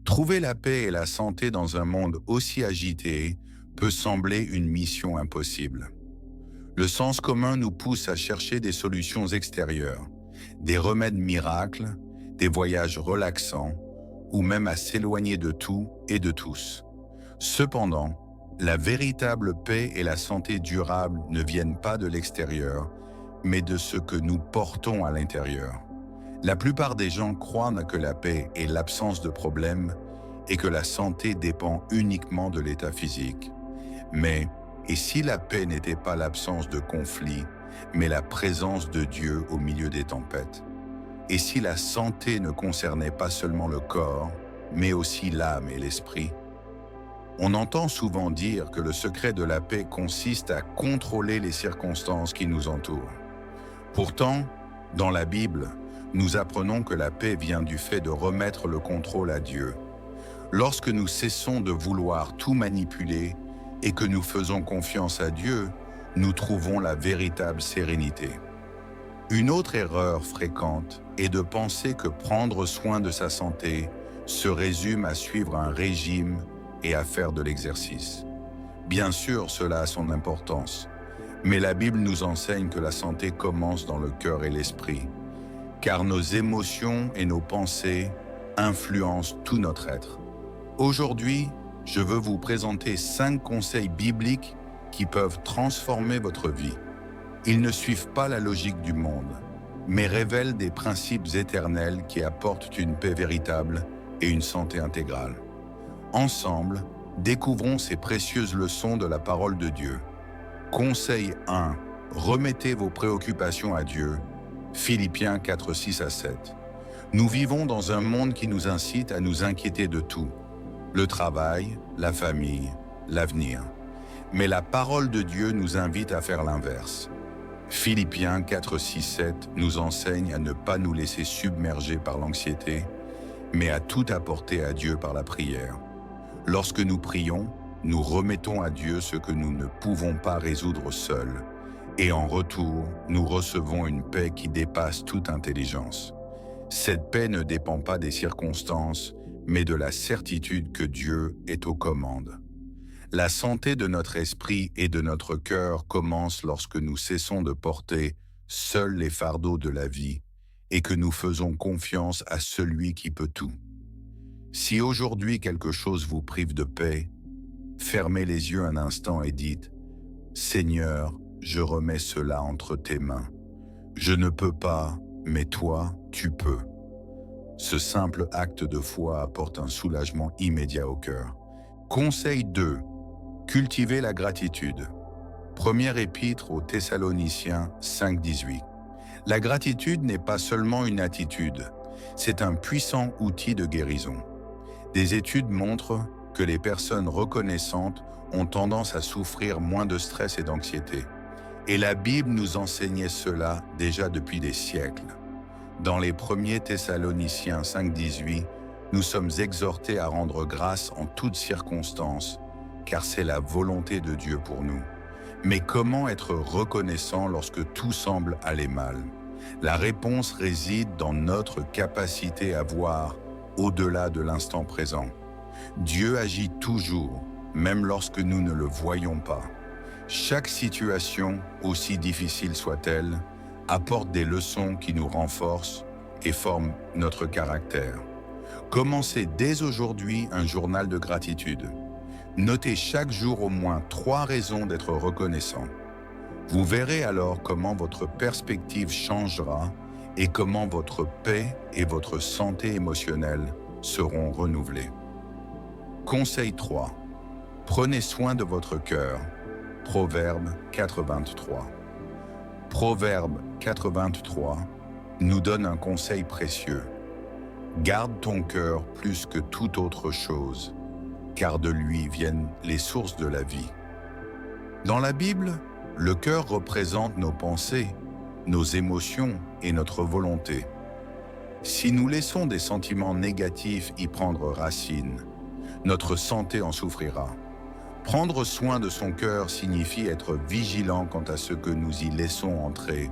Trouver la paix et la santé dans un monde aussi agité peut sembler une mission impossible. Le sens commun nous pousse à chercher des solutions extérieures, des remèdes miracles, des voyages relaxants, ou même à s'éloigner de tout et de tous. Cependant, la véritable paix et la santé durable ne viennent pas de l'extérieur, mais de ce que nous portons à l'intérieur. La plupart des gens croient que la paix est l'absence de problèmes et que la santé dépend uniquement de l'état physique. Mais, et si la paix n'était pas l'absence de conflits, mais la présence de Dieu au milieu des tempêtes? Et si la santé ne concernait pas seulement le corps, mais aussi l'âme et l'esprit? On entend souvent dire que le secret de la paix consiste à contrôler les circonstances qui nous entourent. Pourtant, dans la Bible, nous apprenons que la paix vient du fait de remettre le contrôle à Dieu. Lorsque nous cessons de vouloir tout manipuler et que nous faisons confiance à Dieu, nous trouvons la véritable sérénité. Une autre erreur fréquente est de penser que prendre soin de sa santé se résume à suivre un régime et à faire de l'exercice. Bien sûr, cela a son importance, mais la Bible nous enseigne que la santé commence dans le cœur et l'esprit, car nos émotions et nos pensées influencent tout notre être. Aujourd'hui, je veux vous présenter 5 conseils bibliques qui peuvent transformer votre vie. Ils ne suivent pas la logique du monde, mais révèlent des principes éternels qui apportent une paix véritable et une santé intégrale. Ensemble, découvrons ces précieuses leçons de la parole de Dieu. Conseil 1. Remettez vos préoccupations à Dieu. Philippiens 4, 6 à 7. Nous vivons dans un monde qui nous incite à nous inquiéter de tout. Le travail, la famille, l'avenir. Mais la parole de Dieu nous invite à faire l'inverse. Philippiens 4, 6, 7 nous enseigne à ne pas nous laisser submerger par l'anxiété, mais à tout apporter à Dieu par la prière. Lorsque nous prions, nous remettons à Dieu ce que nous ne pouvons pas résoudre seuls, et en retour, nous recevons une paix qui dépasse toute intelligence. Cette paix ne dépend pas des circonstances, mais de la certitude que Dieu est aux commandes. La santé de notre esprit et de notre cœur commence lorsque nous cessons de porter seuls les fardeaux de la vie et que nous faisons confiance à celui qui peut tout. Si aujourd'hui quelque chose vous prive de paix, fermez les yeux un instant et dites « Seigneur, je remets cela entre tes mains. Je ne peux pas, mais toi, tu peux. » Ce simple acte de foi apporte un soulagement immédiat au cœur. Conseil 2. Cultivez la gratitude. Première épître aux Thessaloniciens 5,18. La gratitude n'est pas seulement une attitude, c'est un puissant outil de guérison. Des études montrent que les personnes reconnaissantes ont tendance à souffrir moins de stress et d'anxiété. Et la Bible nous enseignait cela déjà depuis des siècles. Dans les 1er Thessaloniciens 5,18, nous sommes exhortés à rendre grâce en toutes circonstances, car c'est la volonté de Dieu pour nous. Mais comment être reconnaissant lorsque tout semble aller mal? La réponse réside dans notre capacité à voir au-delà de l'instant présent. Dieu agit toujours, même lorsque nous ne le voyons pas. Chaque situation, aussi difficile soit-elle, apporte des leçons qui nous renforcent et forment notre caractère. Commencez dès aujourd'hui un journal de gratitude. Notez chaque jour au moins 3 raisons d'être reconnaissant. Vous verrez alors comment votre perspective changera et comment votre paix et votre santé émotionnelle seront renouvelées. Conseil 3. Prenez soin de votre cœur. Proverbe 4,23. Proverbe 4,23 nous donne un conseil précieux. Garde ton cœur plus que toute autre chose, car de lui viennent les sources de la vie. Dans la Bible, le cœur représente nos pensées, nos émotions et notre volonté. Si nous laissons des sentiments négatifs y prendre racine, notre santé en souffrira. Prendre soin de son cœur signifie être vigilant quant à ce que nous y laissons entrer,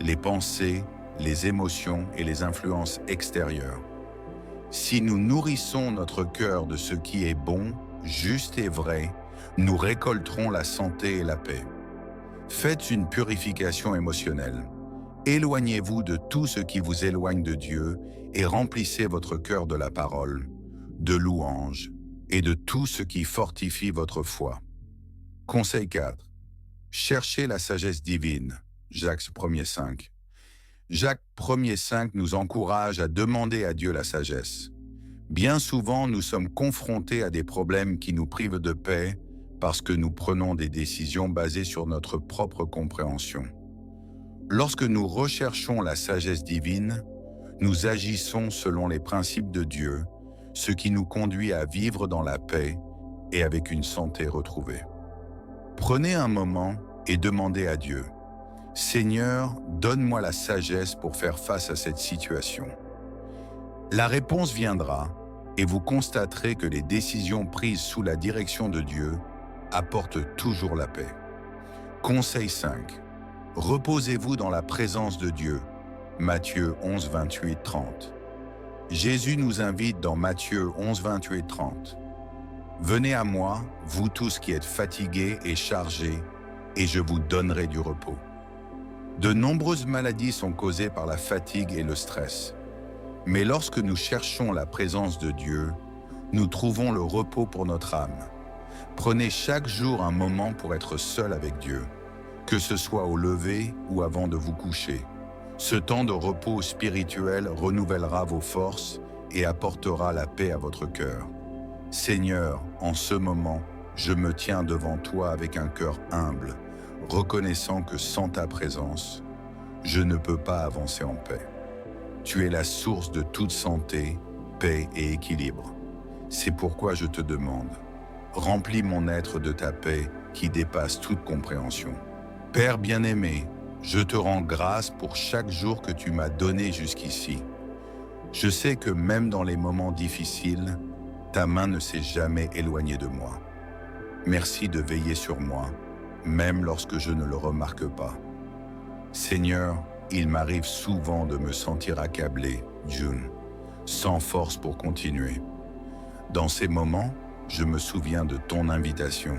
les pensées, les émotions et les influences extérieures. Si nous nourrissons notre cœur de ce qui est bon, juste et vrai, nous récolterons la santé et la paix. Faites une purification émotionnelle. Éloignez-vous de tout ce qui vous éloigne de Dieu et remplissez votre cœur de la parole, de louanges et de tout ce qui fortifie votre foi. Conseil 4. Cherchez la sagesse divine. Jacques 1er 5. Jacques 1er 5 nous encourage à demander à Dieu la sagesse. Bien souvent, nous sommes confrontés à des problèmes qui nous privent de paix parce que nous prenons des décisions basées sur notre propre compréhension. Lorsque nous recherchons la sagesse divine, nous agissons selon les principes de Dieu, ce qui nous conduit à vivre dans la paix et avec une santé retrouvée. Prenez un moment et demandez à Dieu, « Seigneur, donne-moi la sagesse pour faire face à cette situation. » La réponse viendra et vous constaterez que les décisions prises sous la direction de Dieu apportent toujours la paix. Conseil 5. Reposez-vous dans la présence de Dieu. Matthieu 11, 28, 30. Jésus nous invite dans Matthieu 11, 28, 30. « Venez à moi, vous tous qui êtes fatigués et chargés, et je vous donnerai du repos. » De nombreuses maladies sont causées par la fatigue et le stress. Mais lorsque nous cherchons la présence de Dieu, nous trouvons le repos pour notre âme. Prenez chaque jour un moment pour être seul avec Dieu, que ce soit au lever ou avant de vous coucher. Ce temps de repos spirituel renouvellera vos forces et apportera la paix à votre cœur. Seigneur, en ce moment, je me tiens devant toi avec un cœur humble, reconnaissant que sans ta présence, je ne peux pas avancer en paix. Tu es la source de toute santé, paix et équilibre. C'est pourquoi je te demande, remplis mon être de ta paix qui dépasse toute compréhension. Père bien-aimé, je te rends grâce pour chaque jour que tu m'as donné jusqu'ici. Je sais que même dans les moments difficiles, ta main ne s'est jamais éloignée de moi. Merci de veiller sur moi, même lorsque je ne le remarque pas. Seigneur, il m'arrive souvent de me sentir accablé, June, sans force pour continuer. Dans ces moments, je me souviens de ton invitation.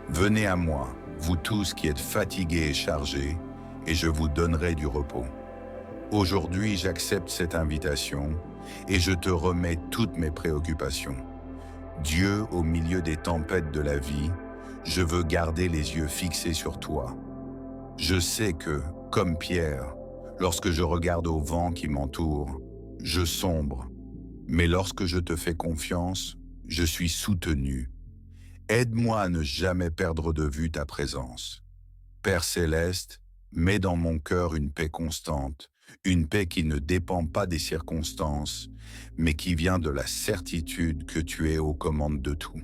Venez à moi, vous tous qui êtes fatigués et chargés, et je vous donnerai du repos. Aujourd'hui, j'accepte cette invitation et je te remets toutes mes préoccupations. Dieu, au milieu des tempêtes de la vie, je veux garder les yeux fixés sur toi. Je sais que, comme Pierre, lorsque je regarde au vent qui m'entoure, je sombre. Mais lorsque je te fais confiance, je suis soutenu. Aide-moi à ne jamais perdre de vue ta présence. Père céleste, mets dans mon cœur une paix constante, une paix qui ne dépend pas des circonstances, mais qui vient de la certitude que tu es aux commandes de tout.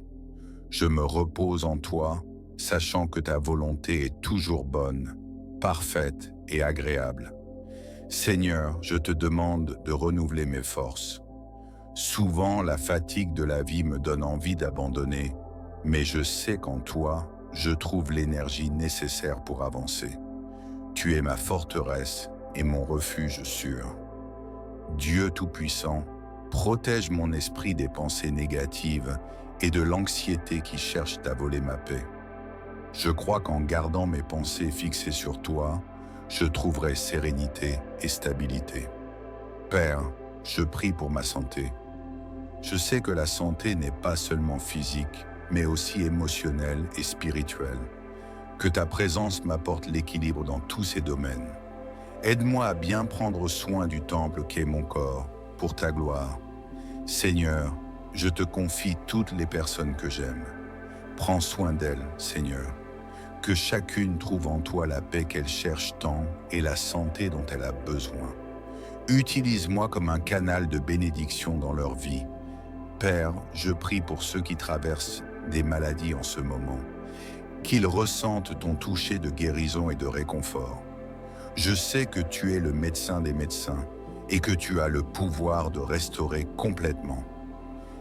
Je me repose en toi, sachant que ta volonté est toujours bonne, parfaite et agréable. Seigneur, je te demande de renouveler mes forces. Souvent, la fatigue de la vie me donne envie d'abandonner, mais je sais qu'en toi, je trouve l'énergie nécessaire pour avancer. Tu es ma forteresse et mon refuge sûr. Dieu Tout-Puissant, protège mon esprit des pensées négatives et de l'anxiété qui cherche à voler ma paix. Je crois qu'en gardant mes pensées fixées sur toi, je trouverai sérénité et stabilité. Père, je prie pour ma santé. Je sais que la santé n'est pas seulement physique, mais aussi émotionnelle et spirituelle. Que ta présence m'apporte l'équilibre dans tous ces domaines. Aide-moi à bien prendre soin du temple qu'est mon corps, pour ta gloire. Seigneur, je te confie toutes les personnes que j'aime. Prends soin d'elles, Seigneur. Que chacune trouve en toi la paix qu'elle cherche tant et la santé dont elle a besoin. Utilise-moi comme un canal de bénédiction dans leur vie. Père, je prie pour ceux qui traversent des maladies en ce moment, qu'ils ressentent ton toucher de guérison et de réconfort. Je sais que tu es le médecin des médecins et que tu as le pouvoir de restaurer complètement.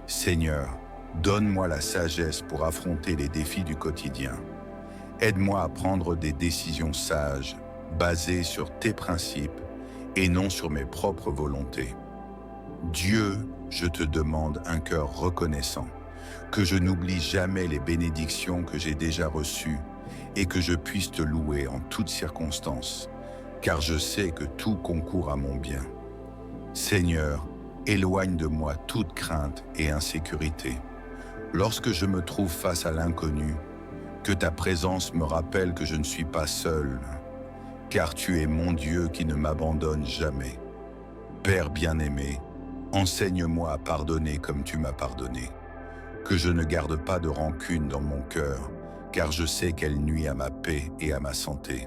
Seigneur, donne-moi la sagesse pour affronter les défis du quotidien. Aide-moi à prendre des décisions sages, basées sur tes principes et non sur mes propres volontés. Dieu, je te demande un cœur reconnaissant, que je n'oublie jamais les bénédictions que j'ai déjà reçues et que je puisse te louer en toutes circonstances, car je sais que tout concourt à mon bien. Seigneur, éloigne de moi toute crainte et insécurité. Lorsque je me trouve face à l'inconnu, que ta présence me rappelle que je ne suis pas seul, car tu es mon Dieu qui ne m'abandonne jamais. Père bien-aimé, enseigne-moi à pardonner comme tu m'as pardonné, que je ne garde pas de rancune dans mon cœur, car je sais qu'elle nuit à ma paix et à ma santé.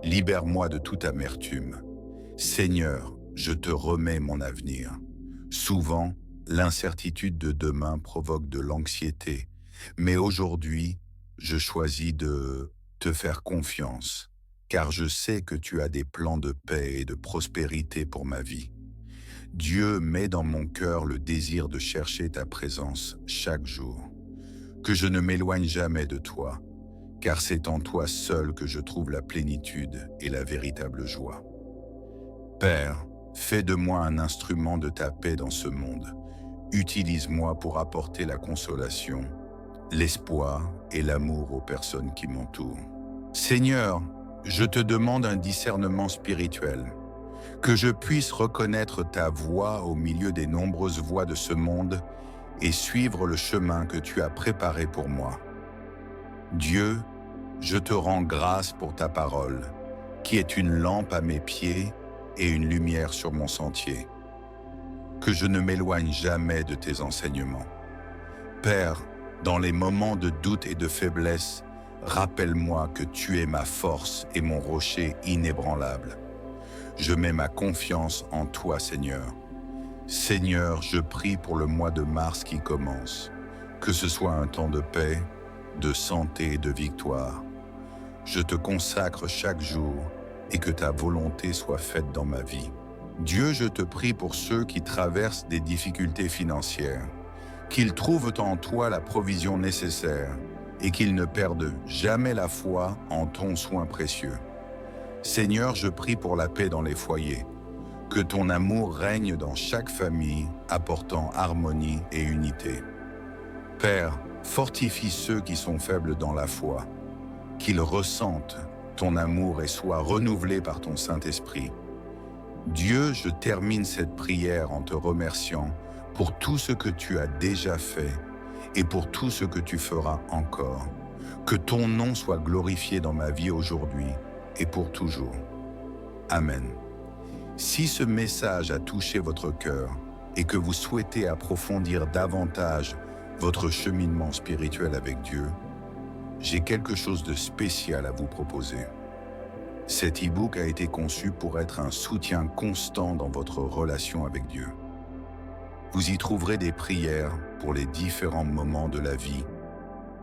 Libère-moi de toute amertume. Seigneur, je te remets mon avenir. Souvent, l'incertitude de demain provoque de l'anxiété, mais aujourd'hui, je choisis de te faire confiance, car je sais que tu as des plans de paix et de prospérité pour ma vie. Dieu met dans mon cœur le désir de chercher ta présence chaque jour, que je ne m'éloigne jamais de toi, car c'est en toi seul que je trouve la plénitude et la véritable joie. Père, fais de moi un instrument de ta paix dans ce monde. Utilise-moi pour apporter la consolation, l'espoir et l'amour aux personnes qui m'entourent. Seigneur, je te demande un discernement spirituel, que je puisse reconnaître ta voix au milieu des nombreuses voix de ce monde et suivre le chemin que tu as préparé pour moi. Dieu, je te rends grâce pour ta parole, qui est une lampe à mes pieds et une lumière sur mon sentier. Que je ne m'éloigne jamais de tes enseignements. Père, dans les moments de doute et de faiblesse, rappelle-moi que tu es ma force et mon rocher inébranlable. Je mets ma confiance en toi, Seigneur. Seigneur, je prie pour le mois de mars qui commence, que ce soit un temps de paix, de santé et de victoire. Je te consacre chaque jour et que ta volonté soit faite dans ma vie. Dieu, je te prie pour ceux qui traversent des difficultés financières, qu'ils trouvent en toi la provision nécessaire et qu'ils ne perdent jamais la foi en ton soin précieux. Seigneur, je prie pour la paix dans les foyers, que ton amour règne dans chaque famille, apportant harmonie et unité. Père, fortifie ceux qui sont faibles dans la foi, qu'ils ressentent ton amour et soient renouvelés par ton Saint-Esprit. Dieu, je termine cette prière en te remerciant pour tout ce que tu as déjà fait et pour tout ce que tu feras encore. Que ton nom soit glorifié dans ma vie aujourd'hui et pour toujours. Amen. Si ce message a touché votre cœur et que vous souhaitez approfondir davantage votre cheminement spirituel avec Dieu, j'ai quelque chose de spécial à vous proposer. Cet e-book a été conçu pour être un soutien constant dans votre relation avec Dieu. Vous y trouverez des prières pour les différents moments de la vie,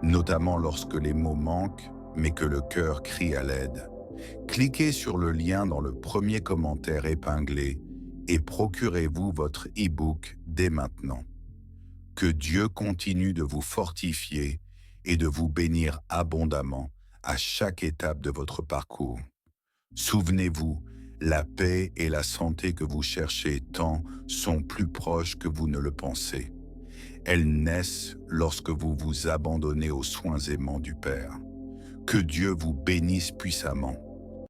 notamment lorsque les mots manquent, mais que le cœur crie à l'aide. Cliquez sur le lien dans le premier commentaire épinglé et procurez-vous votre e-book dès maintenant. Que Dieu continue de vous fortifier et de vous bénir abondamment à chaque étape de votre parcours. Souvenez-vous, la paix et la santé que vous cherchez tant sont plus proches que vous ne le pensez. Elles naissent lorsque vous vous abandonnez aux soins aimants du Père. Que Dieu vous bénisse puissamment.